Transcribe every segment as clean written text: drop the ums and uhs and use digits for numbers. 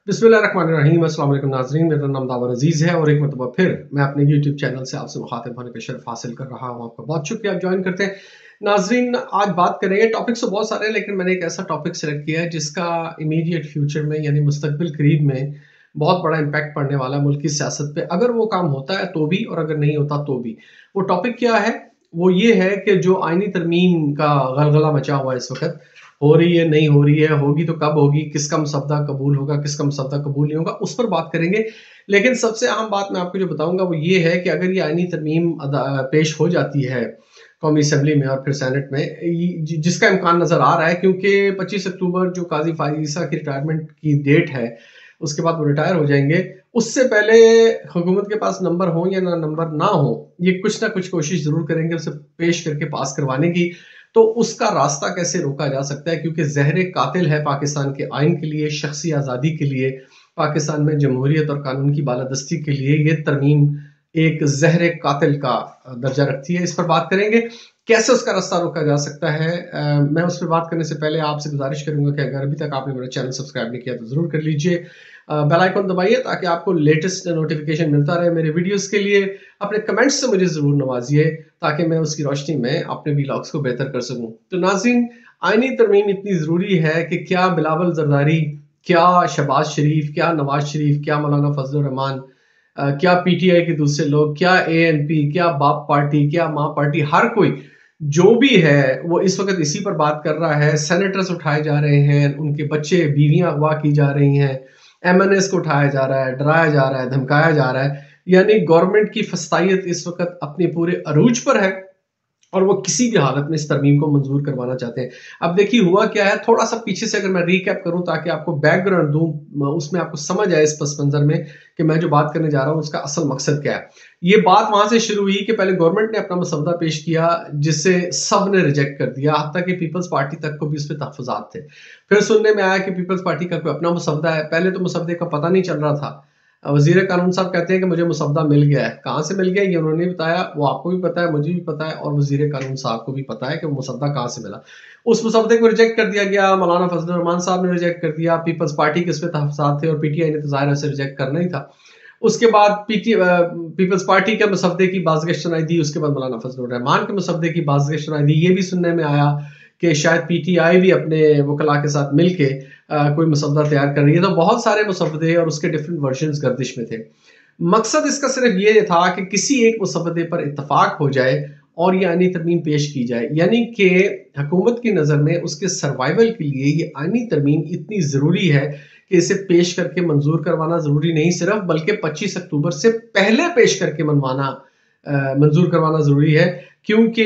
बिस्मिल्लाहिर्रहमानिर्रहीम। अस्सलाम वालेकुम नाज़रीन, मेरा नाम दावर अजीज़ है और एक मरतबा फिर मैं अपने यूट्यूब चैनल से आपसे मुखातिब होने का शर्फ हासिल कर रहा हूँ। आपका बहुत शुक्रिया, आप ज्वाइन करते हैं। नाज़रीन, आज बात करेंगे, टॉपिक्स तो बहुत सारे हैं लेकिन मैंने एक ऐसा टॉपिक सेलेक्ट किया है जिसका इमीडिएट फ्यूचर में यानी मुस्तकबिल करीब में बहुत बड़ा इम्पैक्ट पड़ने वाला है मुल्क की सियासत पे। अगर वो काम होता है तो भी और अगर नहीं होता तो भी। वो टॉपिक क्या है? वो ये है कि जो आईनी तरमीम का गलगला मचा हुआ है इस वक्त, हो रही है, नहीं हो रही है, होगी तो कब होगी, किसका मसवदा कबूल होगा, किसका मसवदा कबूल नहीं होगा, उस पर बात करेंगे। लेकिन सबसे अहम बात मैं आपको जो बताऊंगा वो ये है कि अगर ये आईनी तरमीम पेश हो जाती है कौमी असम्बली में और फिर सेनेट में, जिसका इम्कान नज़र आ रहा है, क्योंकि 25 अक्टूबर जो काजी फायज ईसा की रिटायरमेंट की डेट है, उसके बाद वो रिटायर हो जाएंगे। उससे पहले हुकूमत के पास नंबर हो या ना नंबर ना हो, ये कुछ ना कुछ कोशिश ज़रूर करेंगे उसे पेश करके पास करवाने की। तो उसका रास्ता कैसे रोका जा सकता है, क्योंकि जहर कातिल है पाकिस्तान के आइन के लिए, शख्सी आज़ादी के लिए, पाकिस्तान में जमहूरियत और कानून की बालादस्ती के लिए ये तरमीम एक जहर कातिल का दर्जा रखती है। इस पर बात करेंगे, कैसे उसका रास्ता रोका जा सकता है। मैं उस पर बात करने से पहले आपसे गुजारिश करूंगा कि अगर अभी तक आपने मेरा चैनल सब्सक्राइब नहीं किया तो ज़रूर कर लीजिए, बेल आइकन दबाइए ताकि आपको लेटेस्ट नोटिफिकेशन मिलता रहे मेरे वीडियोस के लिए। अपने कमेंट्स से मुझे ज़रूर नवाजिए ताकि मैं उसकी रोशनी में अपने व्लॉग्स को बेहतर कर सकूं। तो नाज़रीन, आईनी तरमीम इतनी ज़रूरी है कि क्या बिलावल जरदारी, क्या शहबाज शरीफ, क्या नवाज शरीफ, क्या मौलाना फजल रहमान, क्या पीटीआई के दूसरे लोग, क्या एएनपी, क्या बाप पार्टी, क्या माँ पार्टी, हर कोई जो भी है वो इस वक्त इसी पर बात कर रहा है। सेनेटर्स उठाए जा रहे हैं, उनके बच्चे बीवियां अगवा की जा रही हैं, एमएनएस को उठाया जा रहा है, डराया जा रहा है, धमकाया जा रहा है। यानी गवर्नमेंट की फस्तायत इस वक्त अपने पूरे अरूज पर है और वो किसी भी हालत में इस तरमीम को मंजूर करवाना चाहते हैं। अब देखिए हुआ क्या है, थोड़ा सा पीछे से अगर मैं रीकैप करूं ताकि आपको बैकग्राउंड दूं, उसमें आपको समझ आए इस पस मंजर में कि मैं जो बात करने जा रहा हूं उसका असल मकसद क्या है। ये बात वहां से शुरू हुई कि पहले गवर्नमेंट ने अपना मसवदा पेश किया जिसे सब ने रिजेक्ट कर दिया, हत्ता कि पीपल्स पार्टी तक को भी उस पर तहफुजात थे। फिर सुनने में आया कि पीपल्स पार्टी का कोई अपना मसवदा है। पहले तो मसवदे का पता नहीं चल रहा था। वजीर कानून साहब कहते हैं कि मुझे मुसवदा मिल गया है। कहाँ से मिल गया ये उन्होंने बताया, वो आपको भी पता है, मुझे भी पता है और वजीर कानून साहब को भी पता है कि मुसवदा कहाँ से मिला। उस मुसवदे को रिजेक्ट कर दिया गया, मौलाना फजल रहमान साहब ने रिजेक्ट कर दिया, पीपल्स पार्टी के इसमें तहफात थे और पीटीआई ने तो जाहिर से रिजेक्ट करना ही था। उसके बाद पीपल्स पार्टी के मसवदे की बाज़गश्त सुनाई दी, उसके बाद मौलाना फजल रहमान के मसवदे की बाज़गश्त सुनाई दी। ये भी सुनने में आया कि शायद पीटीआई भी अपने वकला के साथ मिलके कोई मसवदा तैयार कर रही है। तो बहुत सारे मसवदे और उसके डिफरेंट वर्जन्स गर्दिश में थे। मकसद इसका सिर्फ ये था कि किसी एक मसवदे पर इत्तफाक हो जाए और ये आईनी तरमीम पेश की जाए, यानी कि हुकूमत की नज़र में उसके सर्वाइवल के लिए ये आईनी तरमीम इतनी ज़रूरी है कि इसे पेश करके मंजूर करवाना ज़रूरी नहीं सिर्फ, बल्कि 25 अक्टूबर से पहले पेश करके मनवाना मंजूर करवाना ज़रूरी है। क्योंकि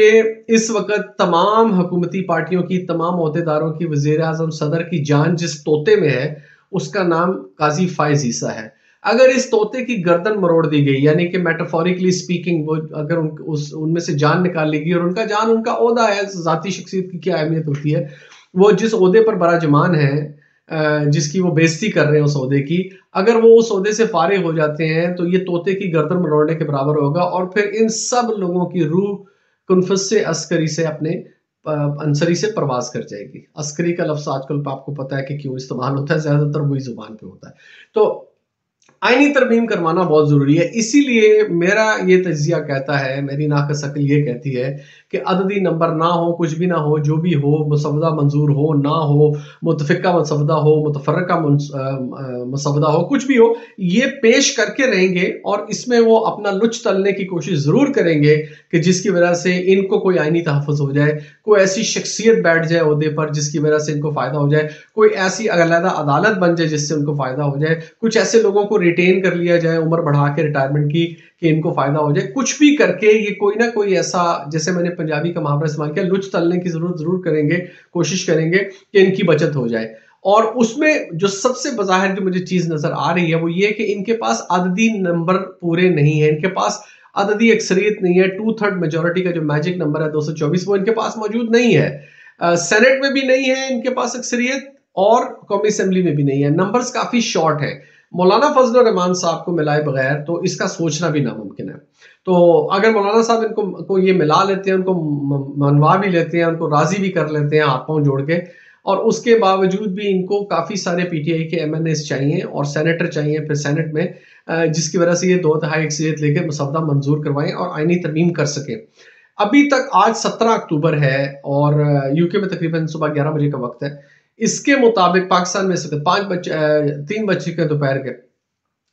इस वक्त तमाम हुकूमती पार्टियों की, तमाम अहदेदारों की, वज़ीर आज़म सदर की जान जिस तोते में है उसका नाम काजी फायज ईसा है। अगर इस तोते की गर्दन मरोड़ दी गई, यानी कि मेटाफोरिकली स्पीकिंग, वो अगर उनमें से जान निकाल लेगी, और उनका जान उनका ओहदा है, ज़ाती शख्सियत की क्या अहमियत होती है, वो जिस ओहदे पर बराजमान है, जिसकी वो बेइज्जती कर रहे हैं उस ओहदे की, अगर वो उस ओहदे से फारिग हो जाते हैं तो ये तोते की गर्दन मरोड़ने के बराबर होगा। और फिर इन सब लोगों की रूह कुनफस से अस्करी से अपने अंसरी से प्रवास कर जाएगी। अस्करी का लफ्ज़ आजकल आपको पता है कि क्यों इस्तेमाल होता है, ज़्यादातर वही ज़ुबान पे होता है। तो आईनी तरमीम करवाना बहुत ज़रूरी है। इसीलिए मेरा ये तज्ज़िया कहता है, मेरी नाक़स अक़ल ये कहती है कि अददी नंबर ना हो, कुछ भी ना हो, जो भी हो, मसवदा मंजूर हो ना हो, मुतफ़िक़ा मसवदा हो, मुतफ़र्रिक़ा मसवदा हो, कुछ भी हो, ये पेश करके रहेंगे और इसमें वो अपना लुच तलने की कोशिश ज़रूर करेंगे कि जिसकी वजह से इनको कोई आईनी तहफ़्फ़ुज़ हो जाए, कोई ऐसी शख्सियत बैठ जाए ओहदे पर जिसकी वजह से इनको फ़ायदा हो जाए, कोई ऐसी अलहदा अदालत बन जाए जिससे उनको फ़ायदा हो जाए, कुछ ऐसे लोगों को रिटेन कर लिया जाए उम्र बढ़ा के रिटायरमेंट की कि इनको फ़ायदा हो जाए। कुछ भी करके ये कोई ना कोई ऐसा, जैसे मैंने पंजाबी का मुहावरा इस्तेमाल किया, लुच तलने की ज़रूर करेंगे, कोशिश करेंगे कि इनकी बचत हो जाए। और उसमें जो सबसे बज़ाहिर जो मुझे चीज़ नज़र आ रही है वो ये कि इनके पास अददी नंबर पूरे नहीं है, इनके पास अददी अक्सरियत नहीं है। 2/3 मेजॉरिटी का जो मैजिक नंबर है 224, वो इनके पास मौजूद नहीं है। सेनेट में भी नहीं है इनके पास अक्सरियत और कौमी असम्बली में भी नहीं है। नंबर्स काफ़ी शॉर्ट है। मौलाना फजल रहमान साहब को मिलाए बगैर तो इसका सोचना भी नामुमकिन है। तो अगर मौलाना साहब इनको ये मिला लेते हैं, उनको मनवा भी लेते हैं, उनको राज़ी भी कर लेते हैं हाथ पाँव जोड़ के, और उसके बावजूद भी इनको काफ़ी सारे पीटीआई के एमएनएस चाहिए और सेनेटर चाहिए फिर सेनेट में, जिसकी वजह से ये 2/3 अक्सरियत लेकर मसौदा मंजूर करवाएं और आईनी तरमीम कर सकें। अभी तक आज 17 अक्टूबर है और यूके में तकरीबन सुबह 11 बजे का वक्त है। इसके मुताबिक पाकिस्तान में इस वक्त 3 बज के दोपहर के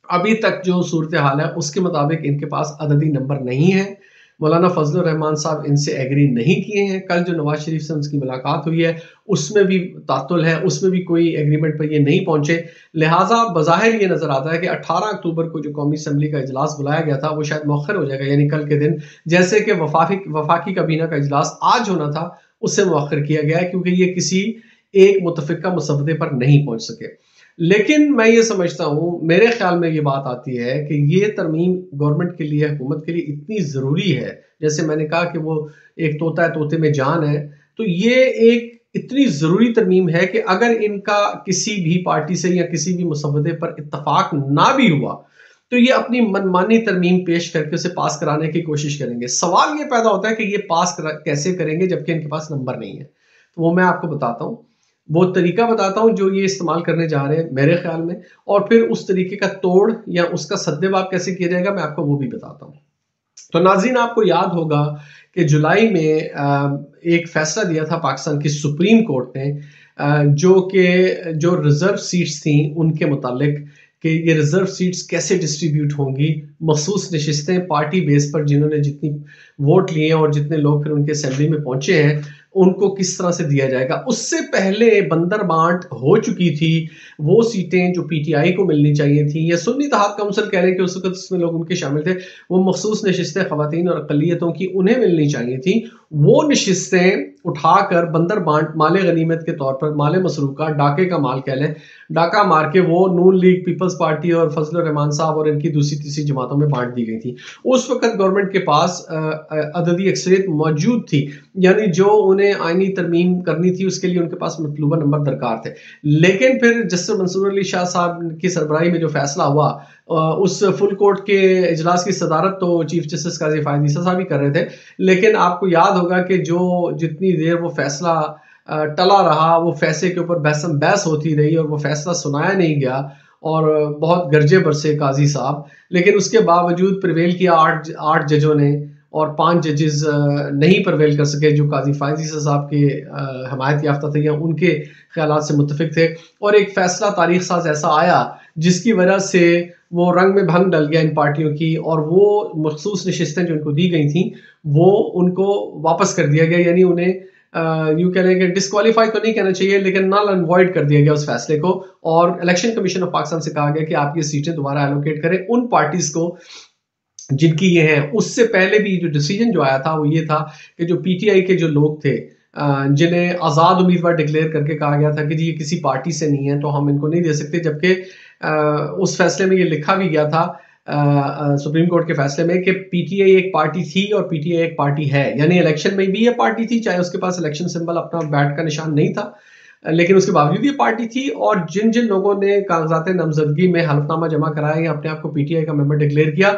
अभी तक जो सूरत हाल है उसके मुताबिक इनके पास अददी नंबर नहीं है। मौलाना फजलुर रहमान साहब इनसे एग्री नहीं किए हैं। कल जो नवाज शरीफ से उनकी मुलाकात हुई है उसमें भी तातुल है, उसमें भी कोई एग्रीमेंट पर ये नहीं पहुंचे। लिहाजा बज़ाहिर ये नजर आता है कि 18 अक्टूबर को जो कौमी असम्बली का इजलास बुलाया गया था वो शायद मौखर हो जाएगा, यानी कल के दिन, जैसे कि वफाकी काबीना का इजलास आज होना था उससे मौखर किया गया है, क्योंकि ये किसी एक मुतफिका मसवदे पर नहीं पहुंच सके। लेकिन मैं ये समझता हूँ, मेरे ख्याल में ये बात आती है कि ये तरमीम गवर्नमेंट के लिए, हुकूमत के लिए इतनी ज़रूरी है। जैसे मैंने कहा कि वो एक तोता है, तोते में जान है, तो ये एक इतनी ज़रूरी तरमीम है कि अगर इनका किसी भी पार्टी से या किसी भी मसवदे पर इत्तफाक ना भी हुआ तो ये अपनी मनमानी तरमीम पेश करके उसे पास कराने की कोशिश करेंगे। सवाल ये पैदा होता है कि ये कैसे करेंगे जबकि इनके पास नंबर नहीं है। तो वो मैं आपको बताता हूँ, वो तरीका बताता हूँ जो ये इस्तेमाल करने जा रहे हैं मेरे ख्याल में, और फिर उस तरीके का तोड़ या उसका सद्देबाब कैसे किया जाएगा मैं आपको वो भी बताता हूँ। तो नाज़रीन, आपको याद होगा कि जुलाई में एक फैसला दिया था पाकिस्तान की सुप्रीम कोर्ट ने, जो रिजर्व सीट्स थी उनके मुतालिक कि ये रिजर्व सीट्स कैसे डिस्ट्रीब्यूट होंगी, मखसूस नशिस्तें पार्टी बेस पर जिन्होंने जितनी वोट लिए और जितने लोग फिर उनके असेंबली में पहुंचे हैं उनको किस तरह से दिया जाएगा। उससे पहले बंदर बांट हो चुकी थी। वो सीटें जो पीटीआई को मिलनी चाहिए थी या सुन्नी इत्तेहाद काउंसिल कह रहे हैं कि उस वक्त उसमें लोग उनके शामिल थे, वो मखसूस नशिस्तें ख़वातीन और अक़लियतों की उन्हें मिलनी चाहिए थी। वो नशिस्तें उठाकर बंदर बांट माले गनीमत के तौर पर, माले मसरूका, डाके का माल कह लें, डाका मार के वो नून लीग, पीपल्स पार्टी और फजलुर रहमान साहब और इनकी दूसरी तीसरी जमातों में बांट दी गई थी। उस वक्त गवर्नमेंट के पास अददी अक्सरियत मौजूद थी, यानी जो उन्हें आईनी तरमीम करनी थी उसके लिए उनके पास मतलूबा नंबर दरकार थे। लेकिन फिर जस्टिस मंसूर अली शाह साहब की सरबराही में जो फैसला हुआ, उस फुल कोर्ट के इजलास की सदारत तो चीफ जस्टिस काजी फायद ईसा साहब ही कर रहे थे, लेकिन आपको याद होगा कि जो जितनी देर वो फैसला टला रहा, वो फैसले के ऊपर बहस होती रही और वो फैसला सुनाया नहीं गया और बहुत गरजे बरसे काजी साहब, लेकिन उसके बावजूद प्रिवेल किया आठ जजों ने और 5 जजेस नहीं प्रिवेल कर सके जो काजी फायद ईसा साहब के हमायत याफ्ता थे या उनके ख्यालात से मुत्तफिक थे, और एक फैसला तारीख साज ऐसा आया जिसकी वजह से वो रंग में भंग डल गया इन पार्टियों की, और वो मखसूस नशिस्तें जो उनको दी गई थी वो उनको वापस कर दिया गया, यानी उन्हें यूँ कह लें कि डिस्क्वालीफाई तो नहीं कहना चाहिए लेकिन नल एंड वॉइड कर दिया गया उस फैसले को, और इलेक्शन कमीशन ऑफ पाकिस्तान से कहा गया कि आप ये सीटें दोबारा एलोकेट करें उन पार्टीज को जिनकी ये हैं। उससे पहले भी जो डिसीजन जो आया था वो ये था कि जो पीटीआई के जो लोग थे जिन्हें आज़ाद उम्मीदवार डिक्लेयर करके कहा गया था कि जी ये किसी पार्टी से नहीं है तो हम इनको नहीं दे सकते, जबकि उस फैसले में ये लिखा भी गया था सुप्रीम कोर्ट के फैसले में कि पीटीआई एक पार्टी थी और पीटीआई एक पार्टी है, यानी इलेक्शन में भी ये पार्टी थी, चाहे उसके पास इलेक्शन सिंबल अपना बैट का निशान नहीं था लेकिन उसके बावजूद ये पार्टी थी। और जिन जिन लोगों ने कागजात नामजदगी में हल्फनामा जमा कराया या अपने आप को पीटीआई का मेंबर डिक्लेयर किया,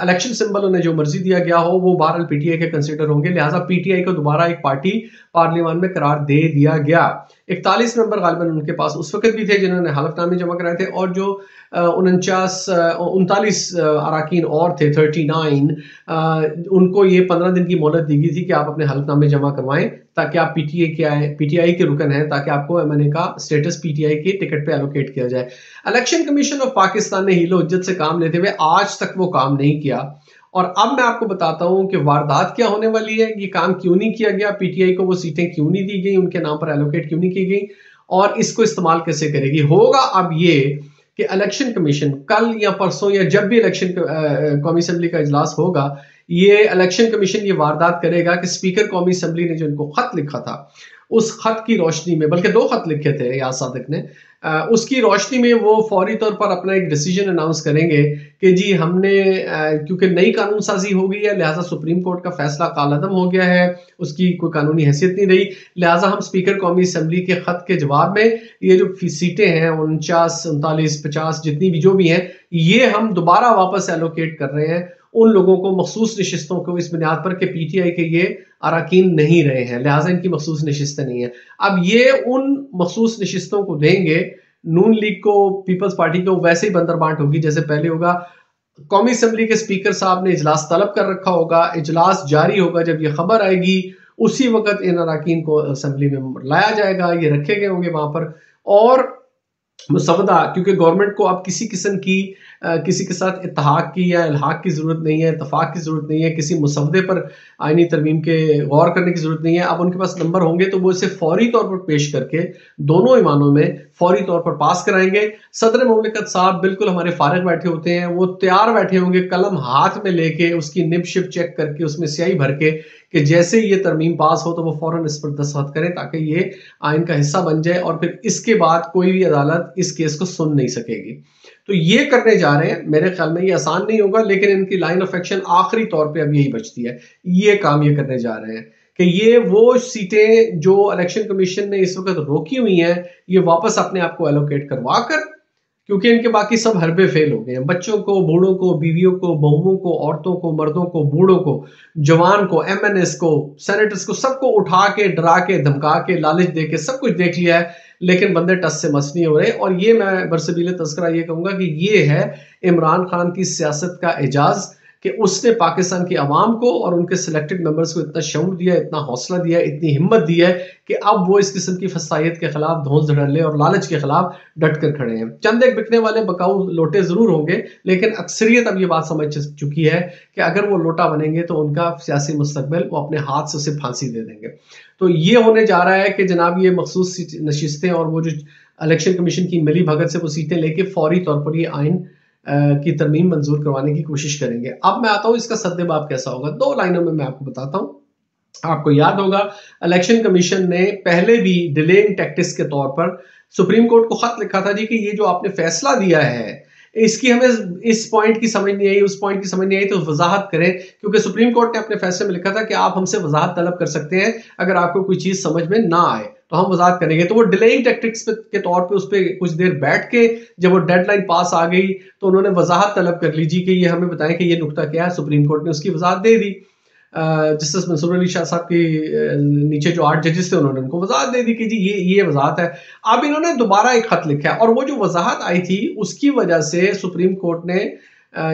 इलेक्शन सिंबल उन्हें जो मर्जी दिया गया हो वो बहरहाल पीटीआई के कंसिडर होंगे, लिहाजा पीटीआई को दोबारा एक पार्टी पार्लियामान में करार दे दिया गया। 41 मेंबर गालिबन उनके पास उस वक्त भी थे जिन्होंने हलफनामे जमा कराए थे, और जो 39 अराकीन और थे 39, उनको ये 15 दिन की मोहलत दी गई थी कि आप अपने हलफनामे जमा करवाएं ताकि आप पीटीआई के रुकन हैं, ताकि आपको एमएनए का स्टेटस पीटीआई के टिकट पे एलोकेट किया जाए। इलेक्शन कमीशन ऑफ पाकिस्तान ने हीलो हुज्जत से काम लेते हुए आज तक वो काम नहीं किया, और अब मैं आपको बताता हूं कि वारदात क्या होने वाली है, ये काम क्यों नहीं किया गया, पीटीआई को वो सीटें क्यों नहीं दी गई, उनके नाम पर एलोकेट क्यों नहीं की गई, और इसको इस्तेमाल कैसे करेगी। होगा अब ये कि इलेक्शन कमीशन कल या परसों या जब भी इलेक्शन कौमी असम्बली का इजलास होगा, ये इलेक्शन कमीशन ये वारदात करेगा कि स्पीकर कौमी असम्बली ने जो इनको खत लिखा था उस खत की रोशनी में, बल्कि 2 खत लिखे थे याद सादिक ने, उसकी रोशनी में वो फौरी तौर पर अपना एक डिसीजन अनाउंस करेंगे कि जी हमने क्योंकि नई कानून साजी हो गई है, लिहाजा सुप्रीम कोर्ट का फैसला कालअदम हो गया है, उसकी कोई कानूनी हैसियत नहीं रही, लिहाजा हम स्पीकर कौमी असम्बली के खत के जवाब में ये जो सीटें हैं 49, 39, 50 जितनी भी जो भी हैं, ये हम दोबारा वापस एलोकेट कर रहे हैं उन लोगों को, मखसूस नशिस्तों को, इस बुनियाद पर कि पीटीआई के ये अरकान नहीं रहे हैं, लिहाजा इनकी मखसूस नशिस्तें नहीं है। अब ये उन मखसूस नशिस्तों को देंगे, नून लीग को, पीपल्स पार्टी को वैसे ही बंदर बांट होगी जैसे पहले होगा। कौमी असम्बली के स्पीकर साहब ने इजलास तलब कर रखा होगा, इजलास जारी होगा, जब ये खबर आएगी उसी वक्त इन अरकान को असम्बली में लाया जाएगा, ये रखे गए होंगे वहां पर। और मुसवदा, क्योंकि गवर्नमेंट को अब किसी किस्म की किसी के साथ इत्तेहाद की या इल्हाक की ज़रूरत नहीं है, इत्तफाक की ज़रूरत नहीं है, किसी मुसवदे पर आईनी तरमीम के गौर करने की ज़रूरत नहीं है। अब उनके पास नंबर होंगे तो वो इसे फौरी तौर पर पेश करके दोनों ईमानों में फौरी तौर पर पास कराएंगे। सदर मुमलिकत साहब बिल्कुल हमारे फारिग बैठे होते हैं, वो तैयार बैठे होंगे कलम हाथ में लेके, उसकी निब शिप चेक करके, उसमें स्याही भर के, कि जैसे ये तरमीम पास हो तो वो फौरन इस पर दस्तखत करें ताकि ये आइन का हिस्सा बन जाए और फिर इसके बाद कोई भी अदालत इस केस को सुन नहीं सकेगी। तो ये करने जा रहे हैं। मेरे ख्याल में ये आसान नहीं होगा, लेकिन इनकी लाइन ऑफ एक्शन आखिरी तौर पे अब यही बचती है। ये काम ये करने जा रहे हैं कि ये वो सीटें जो इलेक्शन कमीशन ने इस वक्त रोकी हुई हैं, ये वापस अपने आप को एलोकेट करवा कर, क्योंकि इनके बाकी सब हरबे फेल हो गए हैं। बच्चों को, बूढ़ों को, बीवियों को, बहुओं को, औरतों को, मर्दों को, बूढ़ों को, जवान को, एमएनएस को, सेनेटर्स को, सबको उठा के, डरा के, धमका के, लालच दे के सब कुछ देख लिया है, लेकिन बंदे टस से मस नहीं हो रहे। और ये मैं बरसबील तज़किरा ये कहूंगा कि ये है इमरान खान की सियासत का एजाज कि उसने पाकिस्तान की आवाम को और उनके सिलेक्टेड मेंबर्स को इतना शऊर दिया, इतना हौसला दिया, इतनी हिम्मत दी है कि अब वो इस किस्म की फसायत के खिलाफ, धौंस धड़ल्ले और लालच के खिलाफ डट कर खड़े हैं। चंद एक बिकने वाले बकाऊ लोटे जरूर होंगे, लेकिन अक्सरियत अब ये बात समझ चुकी है कि अगर वो लोटा बनेंगे तो उनका सियासी मुस्तकबिल वो अपने हाथ से उसे फांसी दे देंगे। तो ये होने जा रहा है कि जनाब ये मखसूस नशिस्तें और वो जो इलेक्शन कमीशन की मिली भगत से वो सीटें लेके फौरी तौर पर ये आइन की तरमीम मंजूर करवाने की कोशिश करेंगे। अब मैं आता हूं इसका सद्देबाब कैसा होगा। 2 लाइनों में मैं आपको बताता हूं। आपको याद होगा इलेक्शन कमीशन ने पहले भी डिलेइंग टैक्टिक्स के तौर पर सुप्रीम कोर्ट को खत लिखा था जी कि ये जो आपने फैसला दिया है इसकी हमें इस पॉइंट की समझ नहीं आई, उस पॉइंट की समझ नहीं आई, तो वजाहत करें। क्योंकि सुप्रीम कोर्ट ने अपने फैसले में लिखा था कि आप हमसे वजाहत तलब कर सकते हैं अगर आपको कोई चीज समझ में ना आए तो हम वजाहत करेंगे। तो वो डिलेइंग टैक्टिक्स के तौर पे उस पर कुछ देर बैठ के जब वो डेडलाइन पास आ गई तो उन्होंने वजाहत तलब कर ली जी कि ये हमें बताएं कि ये नुकता क्या है। सुप्रीम कोर्ट ने उसकी वजाहत दे दी। जस्टिस मंसूर अली शाह साहब के नीचे जो 8 जजेस थे उन्होंने उनको वजाहत दे दी कि जी ये वजाहत है। अब इन्होंने दोबारा एक खत लिखा है और वो जो वजाहत आई थी उसकी वजह से सुप्रीम कोर्ट ने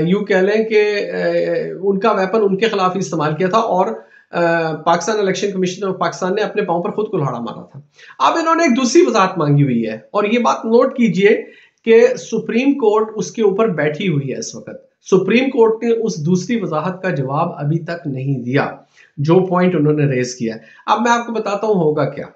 यूं कह लें कि उनका वेपन उनके खिलाफ ही इस्तेमाल किया था और Pakistan election commission of Pakistan ने अपने पांव पर खुद कुल्हाड़ा मारा था। अब इन्होंने एक दूसरी वजाहत मांगी हुई है और ये बात नोट कीजिए कि सुप्रीम कोर्ट उसके ऊपर बैठी हुई है इस वक्त। सुप्रीम कोर्ट ने उस दूसरी वजाहत का जवाब अभी तक नहीं दिया जो पॉइंट उन्होंने रेज किया है। अब मैं आपको बताता हूं होगा क्या।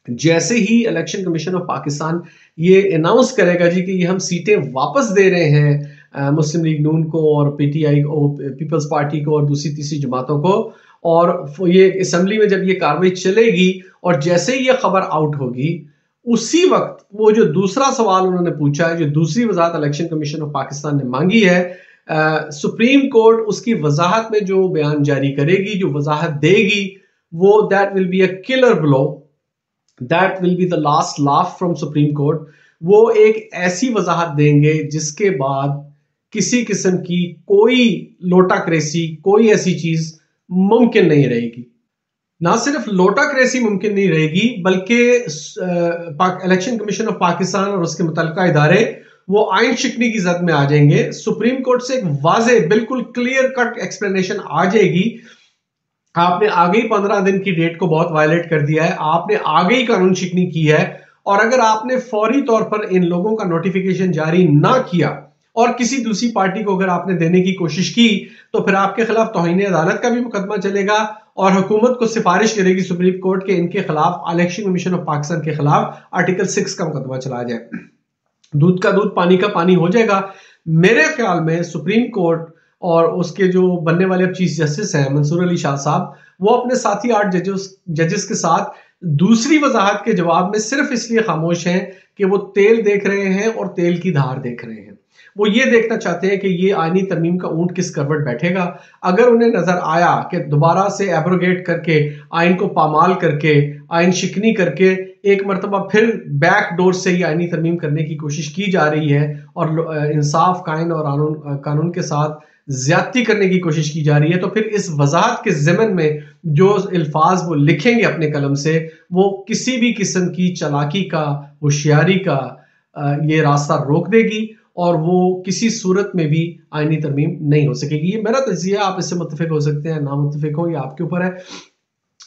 जैसे ही इलेक्शन कमीशन ऑफ पाकिस्तान ये अनाउंस करेगा जी कि ये हम सीटें वापस दे रहे हैं मुस्लिम लीग नून को और पीटीआई को, पीपल्स पार्टी को और दूसरी तीसरी जमातों को, और ये असेंबली में जब ये कार्रवाई चलेगी और जैसे ही ये खबर आउट होगी उसी वक्त वो जो दूसरा सवाल उन्होंने पूछा है, जो दूसरी वजाहत इलेक्शन कमीशन ऑफ पाकिस्तान ने मांगी है, सुप्रीम कोर्ट उसकी वजाहत में जो बयान जारी करेगी, जो वजाहत देगी, वो that will be a killer blow, that will be the last laugh from supreme court. वो एक ऐसी वजाहत देंगे जिसके बाद किसी किस्म की कोई लोटाक्रेसी, कोई ऐसी चीज मुमकिन नहीं रहेगी। ना सिर्फ लोटाक्रेसी मुमकिन नहीं रहेगी बल्कि इलेक्शन कमीशन ऑफ पाकिस्तान और उसके मुतल्लिका इदारे वो आइन शिकनी की जद में आ जाएंगे। सुप्रीम कोर्ट से एक वाजे बिल्कुल क्लियर कट एक्सप्लेनेशन आ जाएगी, आपने आगे ही 15 दिन की डेट को बहुत वायलेट कर दिया है, आपने आगे ही कानून शिकनी की है, और अगर आपने फौरी तौर पर इन लोगों का नोटिफिकेशन जारी ना किया और किसी दूसरी पार्टी को अगर आपने देने की कोशिश की तो फिर आपके खिलाफ तौहीन अदालत का भी मुकदमा चलेगा और हुकूमत को सिफारिश करेगी सुप्रीम कोर्ट के इनके खिलाफ इलेक्शन कमीशन ऑफ पाकिस्तान के खिलाफ आर्टिकल 6 का मुकदमा चला जाए। दूध का दूध पानी का पानी हो जाएगा। मेरे ख्याल में सुप्रीम कोर्ट और उसके जो बनने वाले चीफ जस्टिस हैं मंसूर अली शाह साहब, वो अपने साथी 8 जजेस के साथ दूसरी वजाहत के जवाब में सिर्फ इसलिए खामोश हैं कि वो तेल देख रहे हैं और तेल की धार देख रहे हैं। वो ये देखना चाहते हैं कि ये आईनी तरमीम का ऊंट किस करवट बैठेगा। अगर उन्हें नजर आया कि दोबारा से एब्रोगेट करके, आइन को पामाल करके, आइन शिकनी करके एक मरतबा फिर बैक डोर से ही आईनी तरमीम करने की कोशिश की जा रही है और इंसाफ कायम और कानून के साथ ज्यादती करने की कोशिश की जा रही है, तो फिर इस वजाहत के ज़िमन में जो अल्फाज वो लिखेंगे अपने कलम से, वो किसी भी किस्म की चालाकी का, होशियारी का ये रास्ता रोक देगी और वो किसी सूरत में भी आईनी तरमीम नहीं हो सकेगी। ये मेरा तज़िया, आप इससे मुत्तफ़िक हो सकते हैं, ना मुत्तफ़िक हो, ये आपके ऊपर है।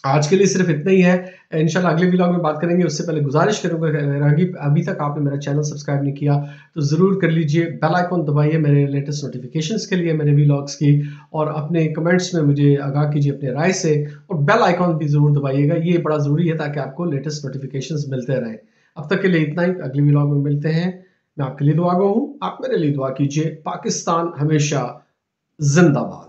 आज के लिए सिर्फ इतना ही है। इंशाल्लाह अगले व्लॉग में बात करेंगे। उससे पहले गुजारिश करूंगा कि अभी तक आपने मेरा चैनल सब्सक्राइब नहीं किया तो ज़रूर कर लीजिए, बेल आइकन दबाइए मेरे लेटेस्ट नोटिफिकेशंस के लिए, मेरे व्लॉग्स की, और अपने कमेंट्स में मुझे आगाह कीजिए अपने राय से, और बेल आइकन भी ज़रूर दबाइएगा, ये बड़ा ज़रूरी है ताकि आपको लेटेस्ट नोटिफिकेशंस मिलते रहें। अब तक के लिए इतना ही, अगले व्लॉग में मिलते हैं। मैं आपके लिए दुआ गो हूँ, आप मेरे लिए दुआ कीजिए। पाकिस्तान हमेशा जिंदाबाद।